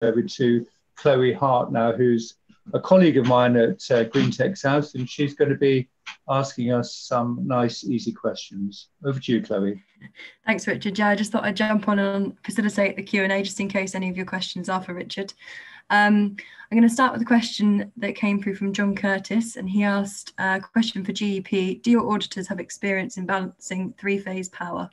over to Chloe Hart now, who's a colleague of mine at Greentech's house, and she's going to be asking us some nice, easy questions. Over to you, Chloe. Thanks, Richard. Yeah, I just thought I'd jump on and facilitate the Q&A just in case any of your questions are for Richard. I'm going to start with a question that came through from John Curtis, and he asked a question for GEP. Do your auditors have experience in balancing three-phase power?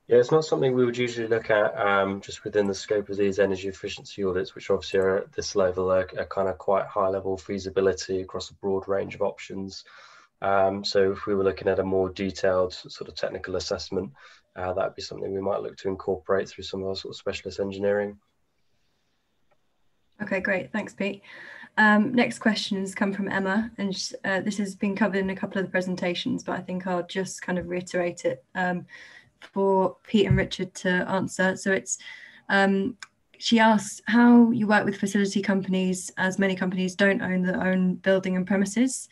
Yeah, it's not something we would usually look at just within the scope of these energy efficiency audits, which obviously are at this level are kind of quite high level feasibility across a broad range of options. So if we were looking at a more detailed sort of technical assessment, that would be something we might look to incorporate through some of our sort of specialist engineering. Okay, great. Thanks, Pete. Next question has come from Emma, and this has been covered in a couple of the presentations, but I think I'll just kind of reiterate it for Pete and Richard to answer. So it's, she asks how you work with facility companies, as many companies don't own their own building and premises,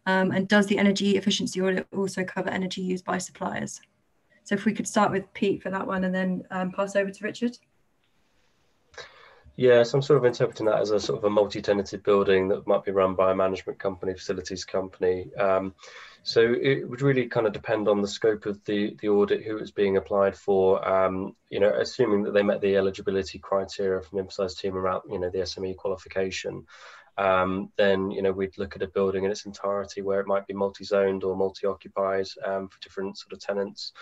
and does the energy efficiency audit also cover energy used by suppliers? So if we could start with Pete for that one and then pass over to Richard. Yeah, so I'm sort of interpreting that as a sort of a multi-tenanted building that might be run by a management company, facilities company. So it would really kind of depend on the scope of the audit, who it's being applied for. You know, assuming that they met the eligibility criteria from the emphasised team around, you know, the SME qualification, then, you know, we'd look at a building in its entirety where it might be multi-zoned or multi-occupied for different sort of tenants.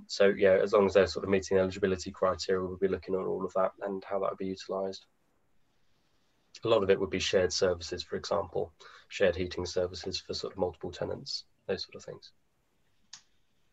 So yeah, as long as they're sort of meeting eligibility criteria, we'll be looking at all of that and how that would be utilised. A lot of it would be shared services, for example, shared heating services for sort of multiple tenants, those sort of things.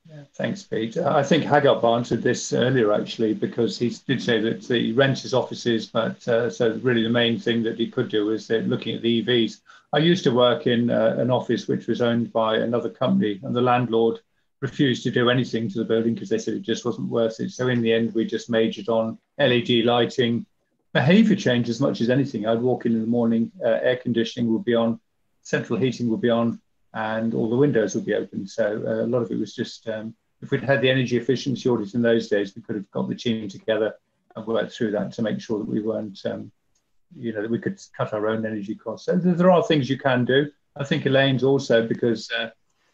Yeah, thanks, Pete. I think Haggard answered this earlier, actually, because he did say that he rents his offices, but so really the main thing that he could do is looking at the EVs. I used to work in an office which was owned by another company, and the landlord refused to do anything to the building because they said it just wasn't worth it. So in the end, we just majored on LED lighting, behaviour change as much as anything. I'd walk in the morning, air conditioning would be on, central heating would be on, and all the windows would be open. So a lot of it was just, if we'd had the energy efficiency audit in those days, we could have got the team together and worked through that to make sure that we weren't, you know, that we could cut our own energy costs. So there are things you can do. I think Elaine's also, because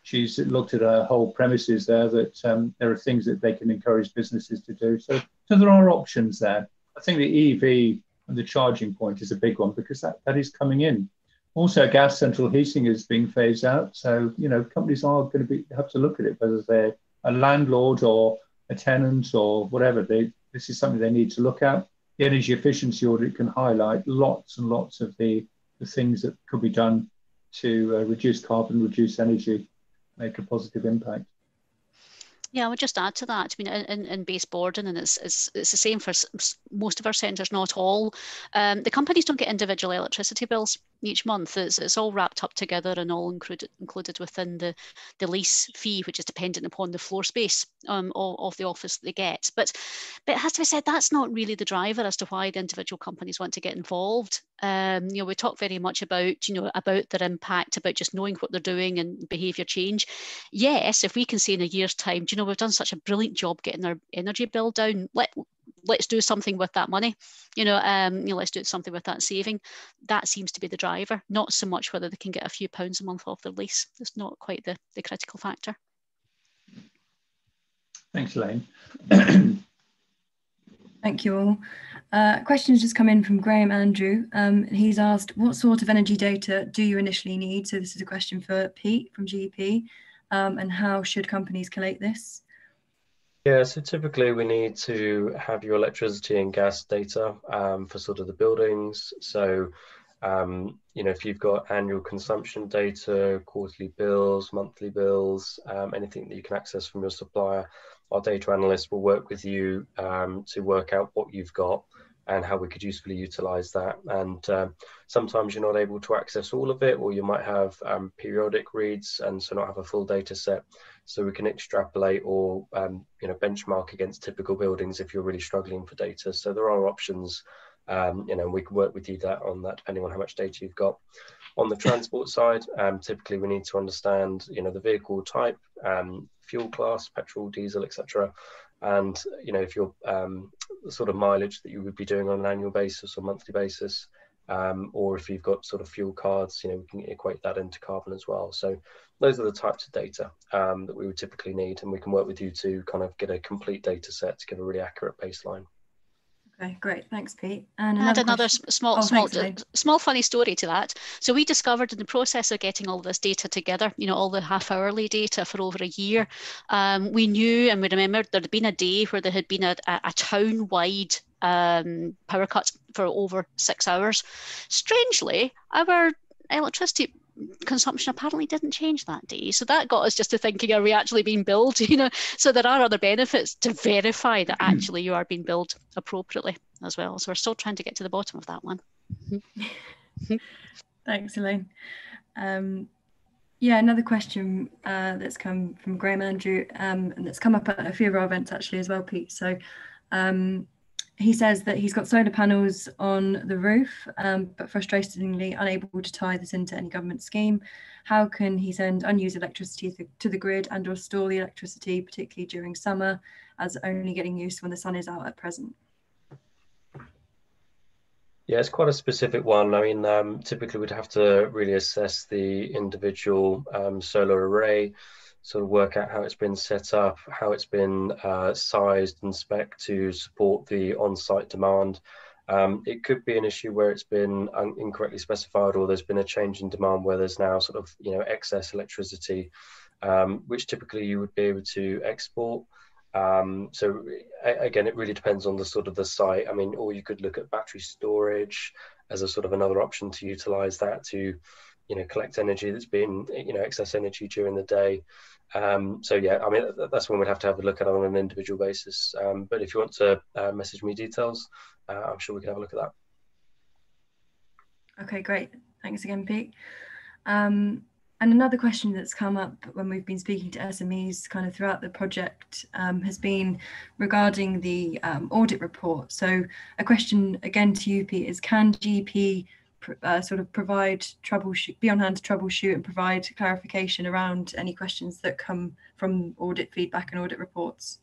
she's looked at her whole premises there, that there are things that they can encourage businesses to do. So there are options there. I think the EV and the charging point is a big one because that is coming in. Also, gas central heating is being phased out. So, you know, companies are going to have to look at it, whether they're a landlord or a tenant or whatever. This is something they need to look at. The energy efficiency audit can highlight lots and lots of the things that could be done to reduce carbon, reduce energy, make a positive impact. Yeah, I would just add to that. I mean, in base boarding, and it's the same for most of our centres, not all. The companies don't get individual electricity bills each month. It's all wrapped up together and all included within the lease fee, which is dependent upon the floor space of the office that they get. But it has to be said, that's not really the driver as to why the individual companies want to get involved. You know, we talk very much about, you know, about their impact, about just knowing what they're doing and behaviour change. Yes, if we can say in a year's time, do you know, we've done such a brilliant job getting our energy bill down, let's do something with that money, you know, let's do something with that saving. That seems to be the driver, not so much whether they can get a few pounds a month off their lease. It's not quite the critical factor. Thanks, Elaine. Thank you all. Questions just come in from Graham Andrew. He's asked, what sort of energy data do you initially need? So this is a question for Pete from GEP. And how should companies collate this? Yeah, so typically we need to have your electricity and gas data for sort of the buildings. So, you know, if you've got annual consumption data, quarterly bills, monthly bills, anything that you can access from your supplier, our data analysts will work with you to work out what you've got and how we could usefully utilise that. And sometimes you're not able to access all of it, or you might have periodic reads and so not have a full data set. So we can extrapolate or you know, benchmark against typical buildings if you're really struggling for data. So there are options, you know, we can work with you on that depending on how much data you've got. On the transport side, typically we need to understand, you know, the vehicle type, fuel class, petrol, diesel, etc., and if you're the sort of mileage that you would be doing on an annual basis or monthly basis, or if you've got sort of fuel cards, we can equate that into carbon as well. So those are the types of data that we would typically need, and we can work with you to kind of get a complete data set to give a really accurate baseline. Okay, great. Thanks, Pete. And add another small funny story to that. So we discovered in the process of getting all this data together, all the half-hourly data for over a year, we knew and we remembered there had been a day where there had been a town-wide power cut for over 6 hours. Strangely, our electricity consumption apparently didn't change that day. So that got us just to thinking, are we actually being billed? So there are other benefits to verify that actually you are being billed appropriately as well. So we're still trying to get to the bottom of that one. Thanks, Elaine. Yeah, another question that's come from Graham Andrew, and that's come up at a few of our events actually as well, Pete. So he says that he's got solar panels on the roof, but frustratingly unable to tie this into any government scheme. How can he send unused electricity to the grid and or store the electricity, particularly during summer, as only getting used when the sun is out at present? Yeah, it's quite a specific one. I mean, typically we'd have to really assess the individual solar array, sort of work out how it's been set up, how it's been sized and spec'd to support the on-site demand. It could be an issue where it's been incorrectly specified, or there's been a change in demand where there's now sort of excess electricity, which typically you would be able to export. So again, it really depends on the sort of the site. I mean, or you could look at battery storage as a sort of another option to utilize that to collect energy that's been excess energy during the day. So yeah, I mean, that's when we'd have to have a look at it on an individual basis. But if you want to message me details, I'm sure we can have a look at that. Okay, great. Thanks again, Pete. And another question that's come up when we've been speaking to SMEs kind of throughout the project has been regarding the audit report. So a question again to you, Pete, is can GEP sort of provide be on hand to troubleshoot and provide clarification around any questions that come from audit feedback and audit reports?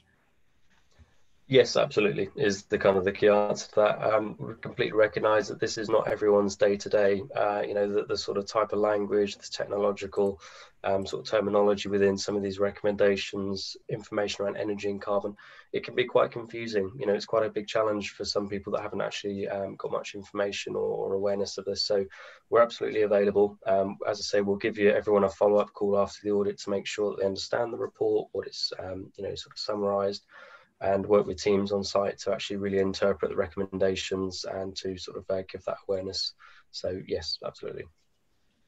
Yes, absolutely, is the kind of the key answer to that. We completely recognise that this is not everyone's day-to-day. The sort of type of language, the technological sort of terminology within some of these recommendations, information around energy and carbon, it can be quite confusing. It's quite a big challenge for some people that haven't actually got much information or awareness of this. So we're absolutely available. As I say, we'll give everyone a follow-up call after the audit to make sure that they understand the report, what it's sort of summarised, and work with teams on site to actually really interpret the recommendations and to sort of give that awareness. So yes, absolutely.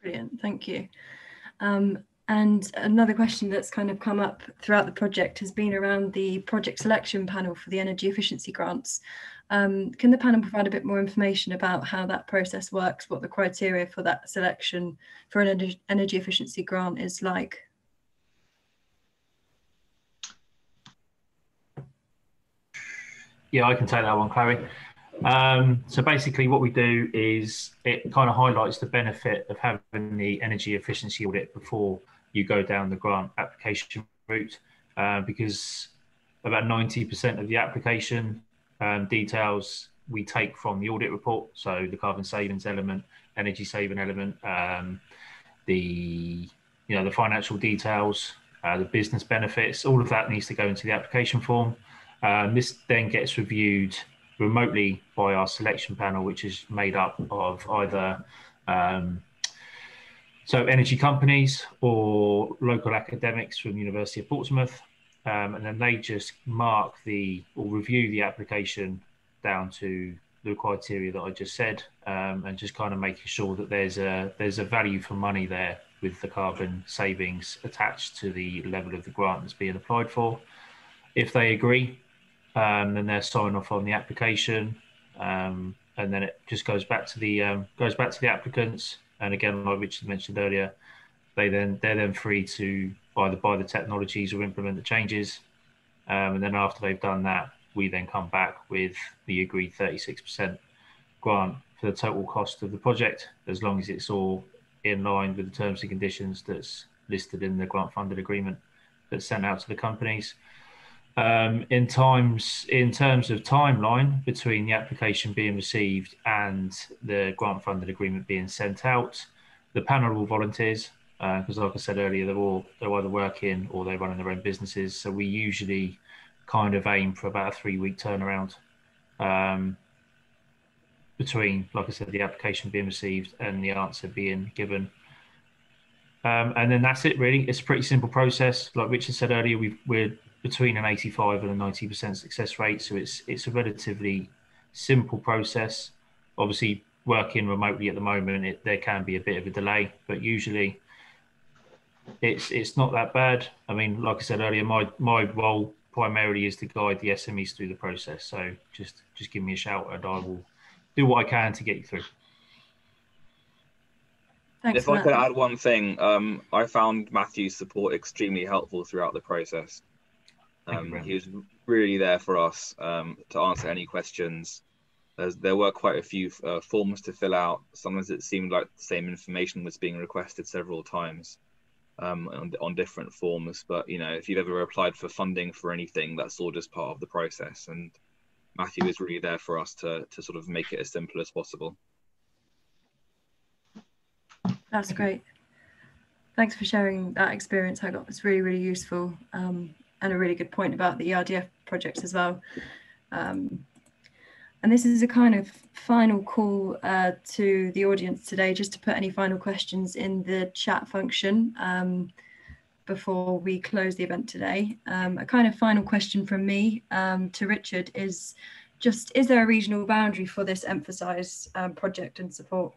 Brilliant, thank you. And another question that's kind of come up throughout the project has been around the project selection panel for the energy efficiency grants. Can the panel provide a bit more information about how that process works, what the criteria for that selection for an energy efficiency grant is like? Yeah, I can take that one, Chloe. So basically what we do is it kind of highlights the benefit of having the energy efficiency audit before you go down the grant application route, because about 90% of the application details we take from the audit report. So the carbon savings element, energy saving element, the financial details, the business benefits, all of that needs to go into the application form. This then gets reviewed remotely by our selection panel, which is made up of either energy companies or local academics from the University of Portsmouth, and then they just mark or review the application down to the criteria that I just said, and just kind of making sure that there's a value for money there with the carbon savings attached to the level of the grant that's being applied for. If they agree, then they're sign off on the application, and then it just goes back to the applicants. And again, like Richard mentioned earlier, they're then free to either buy the technologies or implement the changes. And then after they've done that, we then come back with the agreed 36% grant for the total cost of the project, as long as it's all in line with the terms and conditions that's listed in the grant funded agreement that's sent out to the companies. In terms of timeline between the application being received and the grant funded agreement being sent out, the panel are all volunteers because, like I said earlier, they're either working or they're running their own businesses. So we usually kind of aim for about a 3-week turnaround between, like I said, the application being received and the answer being given. And then that's it, really. It's a pretty simple process. Like Richard said earlier, we're between an 85 and a 90% success rate. So it's a relatively simple process. Obviously, working remotely at the moment, there can be a bit of a delay, but usually it's not that bad. I mean, like I said earlier, my role primarily is to guide the SMEs through the process. So just give me a shout and I will do what I can to get you through. Thanks if I could add one thing, I found Matthew's support extremely helpful throughout the process. He was really there for us to answer any questions. There were quite a few forms to fill out. Sometimes it seemed like the same information was being requested several times on different forms. But you know, if you've ever applied for funding for anything, that's all just part of the process. And Matthew is really there for us to sort of make it as simple as possible. That's great. Thanks for sharing that experience. I got it's really, really useful and a really good point about the ERDF projects as well. And this is a kind of final call to the audience today, just to put any final questions in the chat function before we close the event today. A kind of final question from me to Richard is just, is there a regional boundary for this emphasise project and support?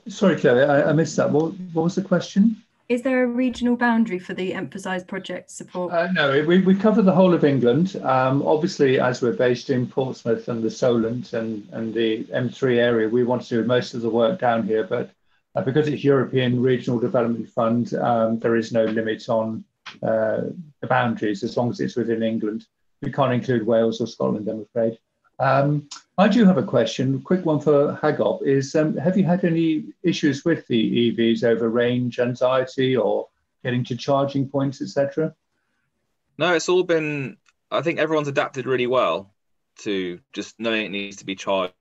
Sorry, Chloe, I missed that. What was the question? Is there a regional boundary for the emphasised project support? No, we cover the whole of England. Obviously, as we're based in Portsmouth and the Solent and the M3 area, we want to do most of the work down here. But because it's European Regional Development Fund, there is no limit on the boundaries as long as it's within England. We can't include Wales or Scotland, I'm afraid. I do have a question, a quick one for Hagop, is have you had any issues with the EVs over range anxiety or getting to charging points, etc.? No, it's all been, I think everyone's adapted really well to just knowing it needs to be charged.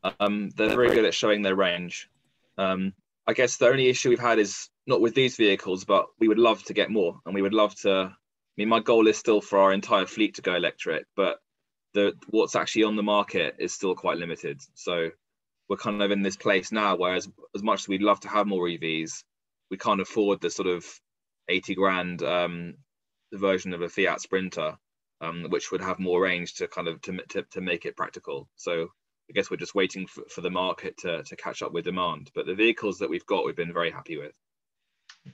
They're very good at showing their range. I guess the only issue we've had is not with these vehicles, but we would love to get more, and we would love to, I mean, my goal is still for our entire fleet to go electric, but what's actually on the market is still quite limited. So we're kind of in this place now where as much as we'd love to have more EVs, we can't afford the sort of 80 grand version of a Fiat Sprinter, which would have more range to kind of to make it practical. So I guess we're just waiting for the market to catch up with demand. But the vehicles that we've got, we've been very happy with.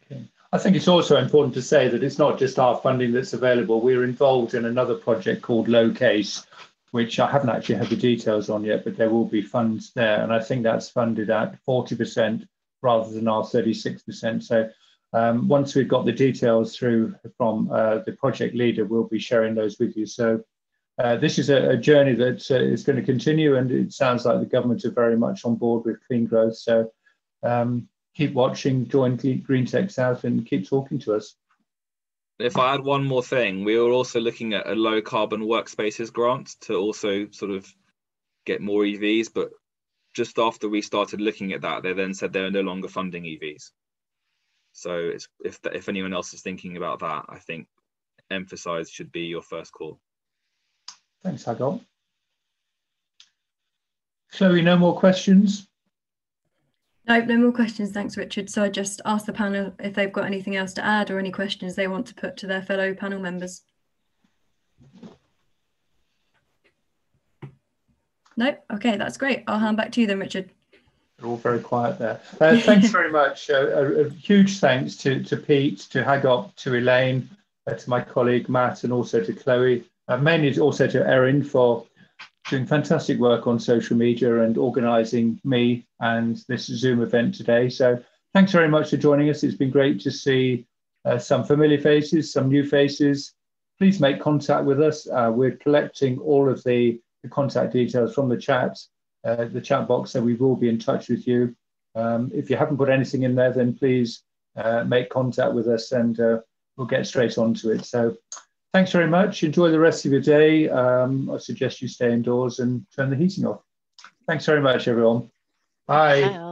Okay. I think it's also important to say that it's not just our funding that's available. We're involved in another project called Low Case, which I haven't actually had the details on yet, but there will be funds there. And I think that's funded at 40% rather than our 36%. So once we've got the details through from the project leader, we'll be sharing those with you. So this is a journey that is going to continue, and it sounds like the government are very much on board with clean growth. So keep watching, join Greentech South and keep talking to us. If I add one more thing, we were also looking at a low carbon workspaces grant to also sort of get more EVs, but just after we started looking at that, they then said they're no longer funding EVs. So if anyone else is thinking about that, I think emphasise should be your first call. Thanks, Hagop. Chloe, no more questions? No more questions. Thanks, Richard. So I just ask the panel if they've got anything else to add or any questions they want to put to their fellow panel members. No? Okay, that's great. I'll hand back to you then, Richard. They're all very quiet there. Thanks very much. A huge thanks to Pete, to Hagop, to Elaine, to my colleague Matt, and also to Chloe. Mainly also to Erin for doing fantastic work on social media and organising me and this Zoom event today. So thanks very much for joining us. It's been great to see some familiar faces, some new faces. Please make contact with us. We're collecting all of the contact details from the chat box, so we will be in touch with you. If you haven't put anything in there, then please make contact with us, and we'll get straight onto it. So thanks very much. Enjoy the rest of your day. I suggest you stay indoors and turn the heating off. Thanks very much, everyone. Bye. Bye.